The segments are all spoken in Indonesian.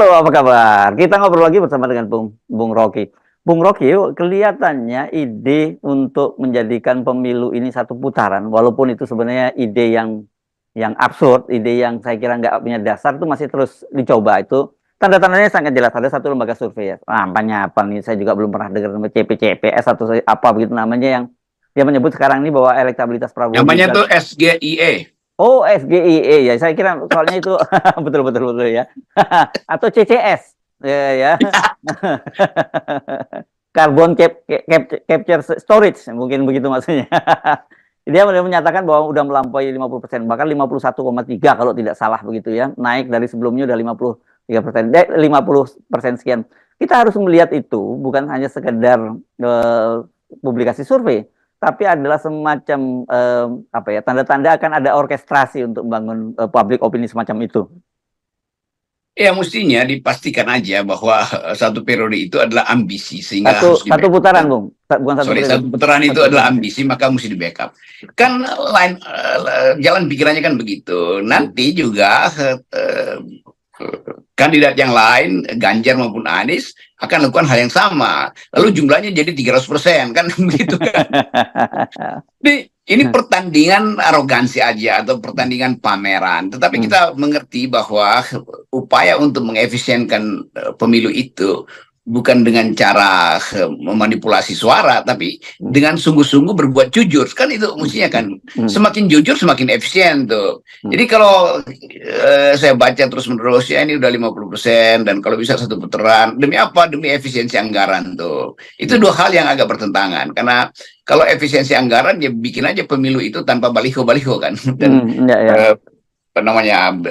Halo, apa kabar? Kita ngobrol lagi bersama dengan Bung Rocky. Bung Rocky, kelihatannya ide untuk menjadikan pemilu ini satu putaran, walaupun itu sebenarnya ide yang absurd, ide yang saya kira nggak punya dasar, itu masih terus dicoba. Itu tanda-tandanya sangat jelas. Ada satu lembaga survei ya, nampaknya apa nih? Saya juga belum pernah dengar nama CPCPS atau apa begitu namanya, yang dia menyebut sekarang ini bahwa elektabilitas Prabowo Namanya Gibran. tuh SGIE. Oh, SGIE ya, saya kira soalnya itu betul betul betul ya. Atau CCS ya ya. Capture Storage mungkin begitu maksudnya. Dia menyatakan bahwa udah melampaui 50%, bahkan 51,3 kalau tidak salah begitu ya. Naik dari sebelumnya udah 53%, 50% sekian. Kita harus melihat itu bukan hanya sekedar publikasi survei, tapi adalah semacam apa ya, tanda-tanda akan ada orkestrasi untuk membangun public opini semacam itu. Ya, mestinya dipastikan aja bahwa satu periode itu adalah ambisi, sehingga harus Satu di-backup. putaran, Bung. Bukan satu periode. Satu putaran itu Satu adalah putaran. ambisi, maka mesti di-backup. Kan jalan pikirannya kan begitu. Nanti juga kandidat yang lain, Ganjar maupun Anies, akan lakukan hal yang sama. Lalu jumlahnya jadi 300%, kan begitu kan. Ini pertandingan arogansi aja atau pertandingan pameran. Tetapi kita mengerti bahwa upaya untuk mengefisienkan pemilu itu bukan dengan cara memanipulasi suara, tapi dengan sungguh-sungguh berbuat jujur. Kan itu mestinya kan. Semakin jujur, semakin efisien tuh. Jadi kalau saya baca terus-menerus, ya ini udah 50%, dan kalau bisa satu putaran. Demi apa? Demi efisiensi anggaran tuh. Itu dua hal yang agak bertentangan. Karena kalau efisiensi anggaran, ya bikin aja pemilu itu tanpa baliho-baliho kan. Dan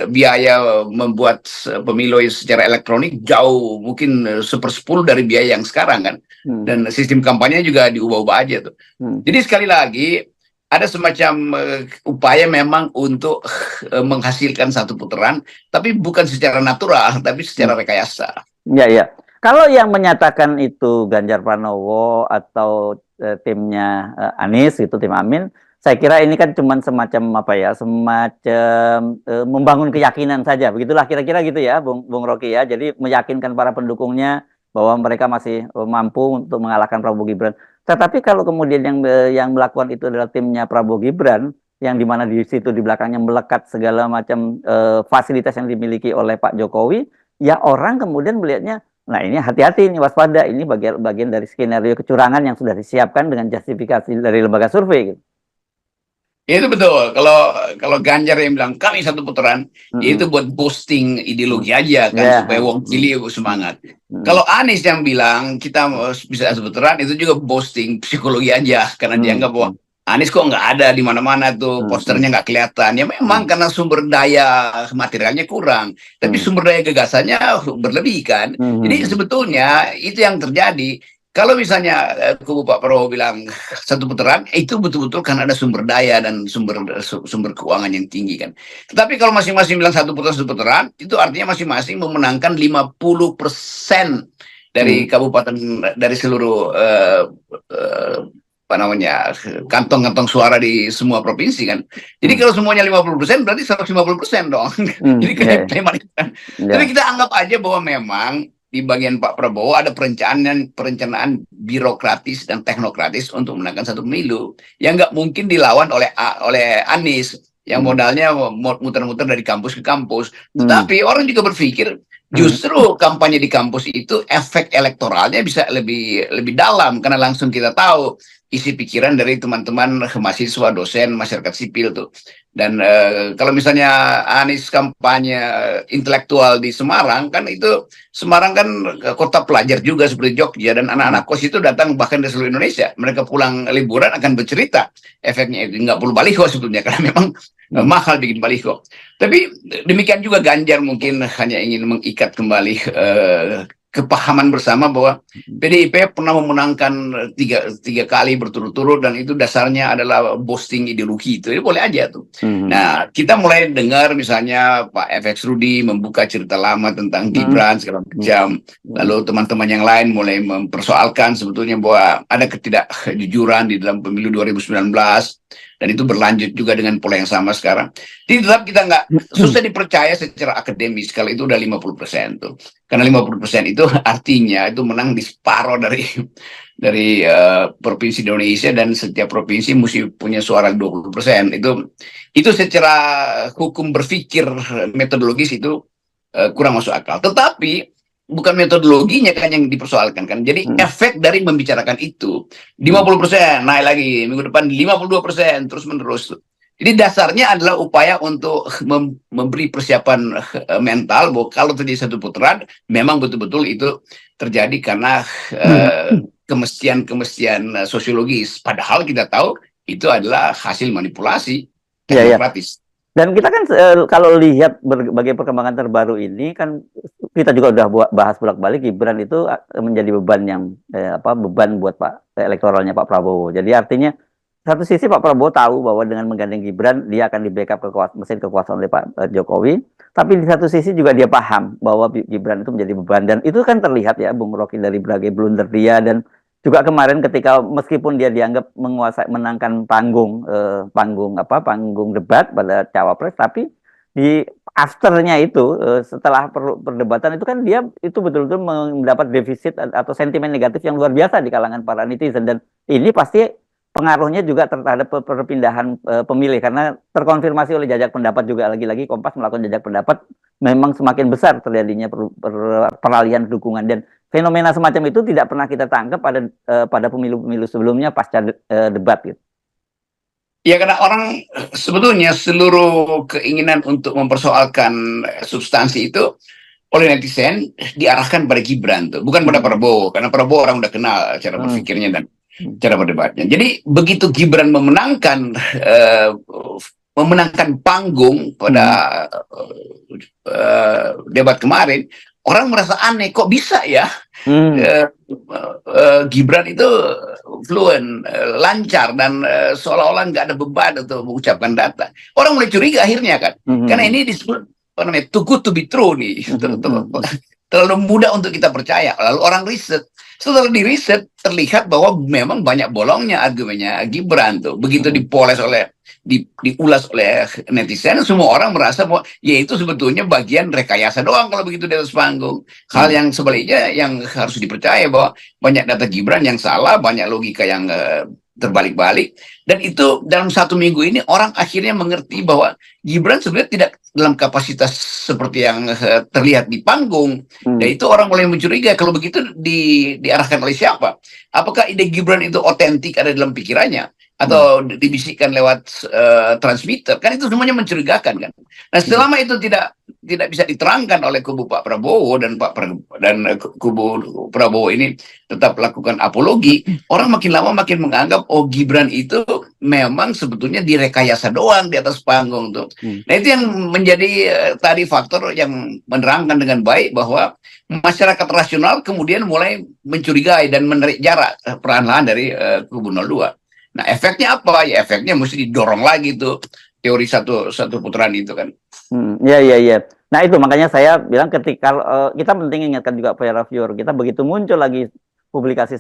biaya membuat pemilu secara elektronik jauh mungkin 1/10 dari biaya yang sekarang kan. Dan sistem kampanye juga diubah-ubah aja tuh. Jadi sekali lagi ada semacam upaya memang untuk menghasilkan satu putaran, tapi bukan secara natural, tapi secara rekayasa. Ya. Kalau yang menyatakan itu Ganjar Pranowo atau timnya Anies itu, tim Amin, saya kira ini kan cuma semacam apa ya, semacam membangun keyakinan saja. Begitulah kira-kira gitu ya, Bung Rocky ya. Jadi meyakinkan para pendukungnya bahwa mereka masih mampu untuk mengalahkan Prabowo Gibran. Tetapi kalau kemudian yang melakukan itu adalah timnya Prabowo Gibran, yang dimana di situ di belakangnya melekat segala macam fasilitas yang dimiliki oleh Pak Jokowi, ya orang kemudian melihatnya, nah ini hati-hati, ini waspada, ini bagian dari skenario kecurangan yang sudah disiapkan dengan justifikasi dari lembaga survei gitu. Itu betul. Kalau Ganjar yang bilang kami satu putaran, itu buat boosting ideologi aja kan, supaya wong cilik semangat. Kalau Anies yang bilang kita bisa satu putaran, itu juga boosting psikologi aja, karena dianggap bahwa Anies kok nggak ada di mana-mana tuh, posternya nggak kelihatan. Ya memang karena sumber daya materialnya kurang, tapi sumber daya gagasannya berlebih kan. Jadi sebetulnya itu yang terjadi. Kalau misalnya kubu Pak Prabowo bilang satu putaran, itu betul-betul karena ada sumber daya dan sumber keuangan yang tinggi kan. Tetapi kalau masing-masing bilang satu putaran, itu artinya masing-masing memenangkan 50% dari kabupaten, dari seluruh kantong-kantong suara di semua provinsi kan. Jadi kalau semuanya 50%, berarti 150% dong. Jadi kayak kan. Tapi kita anggap aja bahwa memang di bagian Pak Prabowo ada perencanaan birokratis dan teknokratis untuk menangkan satu pemilu yang nggak mungkin dilawan oleh Anies yang modalnya muter-muter dari kampus ke kampus. Tetapi orang juga berpikir justru kampanye di kampus itu efek elektoralnya bisa lebih dalam, karena langsung kita tahu isi pikiran dari teman-teman mahasiswa, dosen, masyarakat sipil tuh. Dan kalau misalnya Anies kampanye intelektual di Semarang, kan itu Semarang kan kota pelajar juga seperti Jogja, dan anak-anak kos itu datang bahkan dari seluruh Indonesia. Mereka pulang liburan akan bercerita efeknya. Nggak perlu baliho sebetulnya, karena memang mahal bikin baliho. Tapi demikian juga Ganjar mungkin hanya ingin mengikat kembali kepahaman bersama bahwa PDIP pernah memenangkan tiga kali berturut-turut, dan itu dasarnya adalah boosting ideologi itu. Itu boleh aja tuh. Nah, kita mulai dengar misalnya Pak FX Rudi membuka cerita lama tentang Gibran segala macam. Lalu teman-teman yang lain mulai mempersoalkan sebetulnya bahwa ada ketidakjujuran di dalam pemilu 2019. dan itu berlanjut juga dengan pola yang sama sekarang. Jadi tetap kita nggak susah dipercaya secara akademis kalau itu udah 50% tuh. Karena 50% itu artinya itu menang di separuh dari provinsi di Indonesia, dan setiap provinsi mesti punya suara 20%. Itu secara hukum berpikir metodologis itu kurang masuk akal. Tetapi bukan metodologinya kan yang dipersoalkan kan. Jadi efek dari membicarakan itu 50% naik lagi, minggu depan 52% terus menerus. Jadi dasarnya adalah upaya untuk memberi persiapan mental bahwa kalau terjadi satu putaran memang betul-betul itu terjadi karena kemestian sosiologis. Padahal kita tahu itu adalah hasil manipulasi teknokratis. Dan kita kan kalau lihat berbagai perkembangan terbaru ini kan kita juga udah bahas bolak-balik Gibran itu menjadi beban yang beban buat elektoralnya Pak Prabowo. Jadi artinya satu sisi Pak Prabowo tahu bahwa dengan menggandeng Gibran dia akan di backup mesin kekuasaan oleh Pak Jokowi. Tapi di satu sisi juga dia paham bahwa Gibran itu menjadi beban, dan itu kan terlihat ya Bung Rocky dari berbagai blunder dia, dan juga kemarin ketika meskipun dia dianggap menangkan panggung debat pada cawapres, tapi di afternya itu setelah perdebatan itu kan dia itu betul-betul mendapat defisit atau sentimen negatif yang luar biasa di kalangan para netizen, dan ini pasti pengaruhnya juga terhadap perpindahan pemilih, karena terkonfirmasi oleh jajak pendapat juga, lagi-lagi Kompas melakukan jajak pendapat, memang semakin besar terjadinya peralihan dukungan, dan fenomena semacam itu tidak pernah kita tangkap pada pemilu-pemilu sebelumnya pasca debat gitu. Ya, karena orang sebetulnya seluruh keinginan untuk mempersoalkan substansi itu oleh netizen diarahkan pada Gibran tuh, bukan pada Prabowo, karena Prabowo orang udah kenal cara berpikirnya dan cara berdebatnya. Jadi begitu Gibran memenangkan panggung pada debat kemarin, orang merasa aneh, kok bisa ya Gibran itu fluent, lancar, dan seolah-olah nggak ada beban untuk mengucapkan data. Orang mulai curiga akhirnya kan, karena ini disebut too good to be true nih, terlalu mudah untuk kita percaya. Lalu orang riset, setelah di riset terlihat bahwa memang banyak bolongnya argumennya Gibran tuh. Begitu dipoles diulas oleh netizen, semua orang merasa bahwa ya itu sebetulnya bagian rekayasa doang kalau begitu di atas panggung. Hal yang sebaliknya yang harus dipercaya bahwa banyak data Gibran yang salah, banyak logika yang terbalik-balik, dan itu dalam satu minggu ini orang akhirnya mengerti bahwa Gibran sebenarnya tidak dalam kapasitas seperti yang terlihat di panggung. Dan itu orang mulai mencurigai, kalau begitu diarahkan oleh siapa? Apakah ide Gibran itu otentik ada dalam pikirannya, atau dibisikkan lewat transmitter? Kan itu semuanya mencurigakan kan. Nah, selama itu tidak bisa diterangkan oleh kubu Pak Prabowo dan kubu Prabowo ini tetap lakukan apologi, orang makin lama makin menganggap Gibran itu memang sebetulnya direkayasa doang di atas panggung tuh. Nah, itu yang menjadi tadi faktor yang menerangkan dengan baik bahwa masyarakat rasional kemudian mulai mencurigai dan menarik jarak perlahan-lahan dari kubu 02. Nah, efeknya apa? Ya efeknya mesti didorong lagi tuh teori satu putaran itu kan. Iya. Nah itu makanya saya bilang ketika kita penting ingatkan juga para viewer kita, begitu muncul lagi publikasi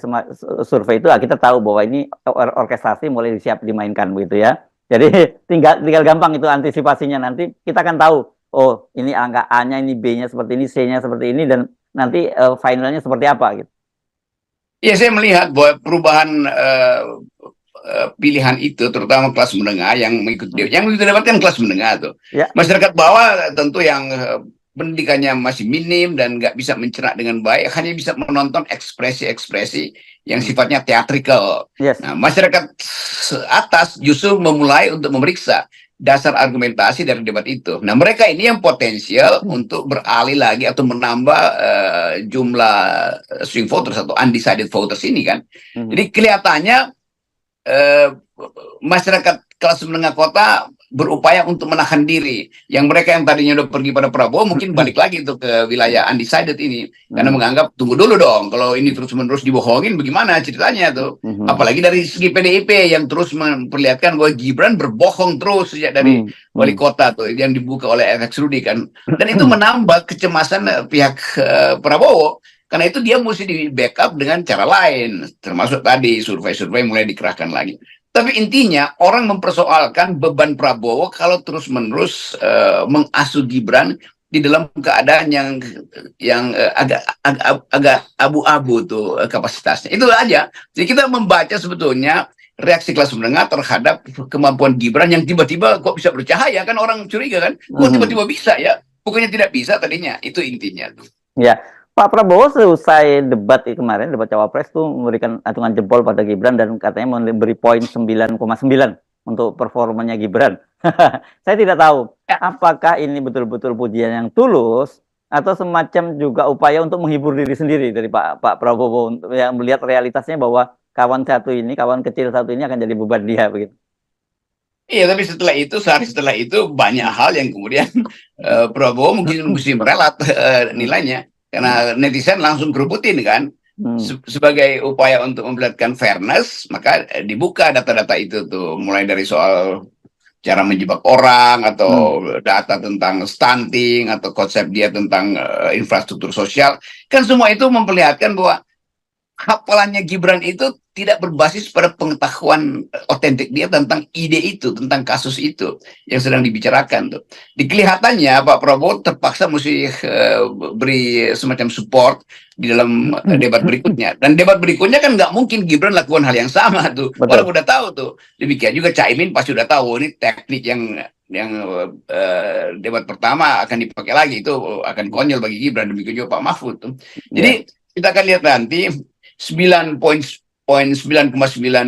survei itu, kita tahu bahwa ini orkestrasi mulai siap dimainkan begitu ya. Jadi tinggal gampang itu antisipasinya, nanti kita akan tahu, oh ini angka A-nya, ini B-nya seperti ini, C-nya seperti ini, dan nanti finalnya seperti apa gitu. Ya, saya melihat bahwa perubahan pilihan itu terutama kelas menengah yang mengikuti yang didapatkan kelas menengah tuh. Masyarakat bawah tentu yang pendidikannya masih minim dan nggak bisa mencerna dengan baik, hanya bisa menonton ekspresi-ekspresi yang sifatnya teatrikal. Nah, masyarakat atas justru memulai untuk memeriksa dasar argumentasi dari debat itu. Nah, mereka ini yang potensial untuk beralih lagi atau menambah jumlah swing voters atau undecided voters ini kan. Jadi kelihatannya masyarakat kelas menengah kota berupaya untuk menahan diri. Yang mereka yang tadinya udah pergi pada Prabowo mungkin balik lagi tuh ke wilayah undecided ini, karena menganggap tunggu dulu dong, kalau ini terus-menerus dibohongin bagaimana ceritanya tuh. Apalagi dari segi PDIP yang terus memperlihatkan bahwa Gibran berbohong terus sejak dari wali kota tuh yang dibuka oleh FX Rudi kan. Dan itu menambah kecemasan pihak Prabowo. Karena itu dia mesti di backup dengan cara lain, termasuk tadi survei-survei mulai dikerahkan lagi. Tapi intinya orang mempersoalkan beban Prabowo kalau terus-menerus mengasuh Gibran di dalam keadaan yang agak abu-abu tuh kapasitasnya. Itu aja. Jadi kita membaca sebetulnya reaksi kelas menengah terhadap kemampuan Gibran yang tiba-tiba kok bisa bercahaya, kan orang curiga kan, kok tiba-tiba bisa ya, bukannya tidak bisa tadinya. Itu intinya tuh. Ya, Pak Prabowo selesai debat kemarin, debat Cawapres tuh memberikan acungan jempol pada Gibran dan katanya memberi poin 9,9 untuk performanya Gibran. Saya tidak tahu apakah ini betul-betul pujian yang tulus atau semacam juga upaya untuk menghibur diri sendiri dari Pak Prabowo untuk yang melihat realitasnya bahwa kawan kecil satu ini akan jadi beban dia begitu. Iya, tapi sehari setelah itu banyak hal yang kemudian Prabowo mungkin mesti merelat nilainya, karena netizen langsung kerubutin kan. Sebagai upaya untuk memperlihatkan fairness, maka dibuka data-data itu tuh, mulai dari soal cara menjebak orang, atau data tentang stunting, atau konsep dia tentang infrastruktur sosial. Kan semua itu memperlihatkan bahwa hafalannya Gibran itu tidak berbasis pada pengetahuan otentik dia tentang ide itu, tentang kasus itu yang sedang dibicarakan tuh. Di kelihatannya Pak Prabowo terpaksa mesti beri semacam support di dalam debat berikutnya. Dan debat berikutnya kan nggak mungkin Gibran lakukan hal yang sama tuh. Orang udah tahu tuh. Demikian juga Caimin pasti udah tahu ini teknik yang debat pertama akan dipakai lagi, itu akan konyol bagi Gibran. Demikian juga Pak Mahfud tuh. Jadi kita akan lihat nanti 9,9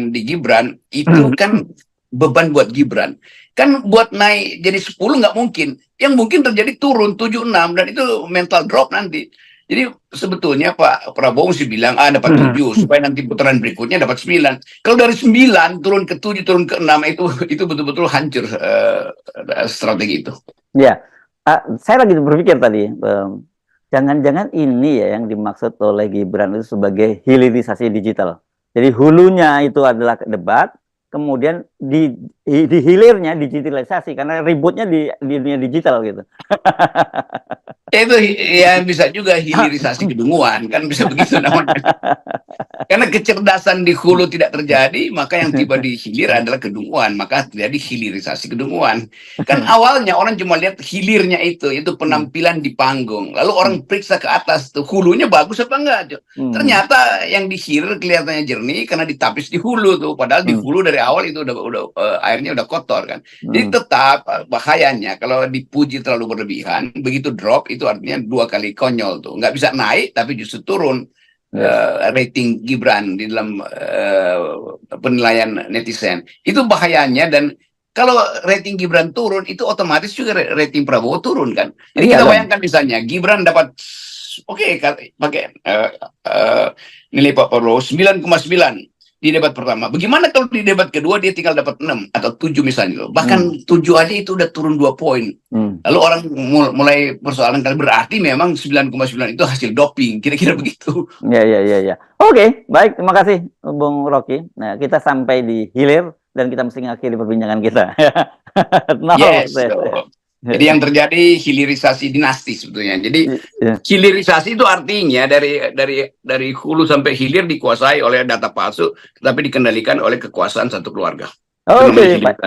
di Gibran itu kan beban buat Gibran. Kan buat naik jadi 10 nggak mungkin. Yang mungkin terjadi turun 7,6 dan itu mental drop nanti. Jadi sebetulnya Pak Prabowo sih bilang dapat 7 supaya nanti putaran berikutnya dapat 9. Kalau dari 9 turun ke 7 turun ke 6 itu betul-betul hancur strategi itu. Ya, saya lagi berpikir tadi. Jangan-jangan ini ya yang dimaksud oleh Gibran itu sebagai hilirisasi digital. Jadi hulunya itu adalah debat, kemudian di hilirnya digitalisasi karena ributnya di dunia digital gitu. Itu ya bisa juga hilirisasi kedunguan, kan bisa begitu namanya. Karena kecerdasan di hulu tidak terjadi, maka yang tiba di hilir adalah kedunguan, maka terjadi hilirisasi kedunguan. Kan awalnya orang cuma lihat hilirnya itu penampilan di panggung, lalu orang periksa ke atas tuh hulunya bagus apa enggak. Ternyata yang di hilir kelihatannya jernih karena ditapis di hulu tuh, padahal di hulu dari awal itu udah airnya udah kotor kan. Jadi tetap bahayanya kalau dipuji terlalu berlebihan, begitu drop itu artinya 2 kali konyol tuh, nggak bisa naik tapi justru turun. Rating Gibran di dalam penilaian netizen itu bahayanya. Dan kalau rating Gibran turun itu otomatis juga rating Prabowo turun kan. Jadi kita bayangkan misalnya Gibran dapat pakai nilai Pak Prabowo 9,9 di debat pertama. Bagaimana kalau di debat kedua dia tinggal dapat 6 atau 7 misalnya. Bahkan 7 aja itu udah turun 2 poin. Lalu orang mulai persoalan, berarti memang 9,9 itu hasil doping. Kira-kira begitu. Ya. Oke, baik. Terima kasih Bung Rocky. Nah, kita sampai di hilir dan kita mesti mengakhiri perbincangan kita. Jadi yang terjadi hilirisasi dinasti sebetulnya. Jadi hilirisasi itu artinya dari hulu sampai hilir dikuasai oleh data palsu, tapi dikendalikan oleh kekuasaan satu keluarga. Oke, baik.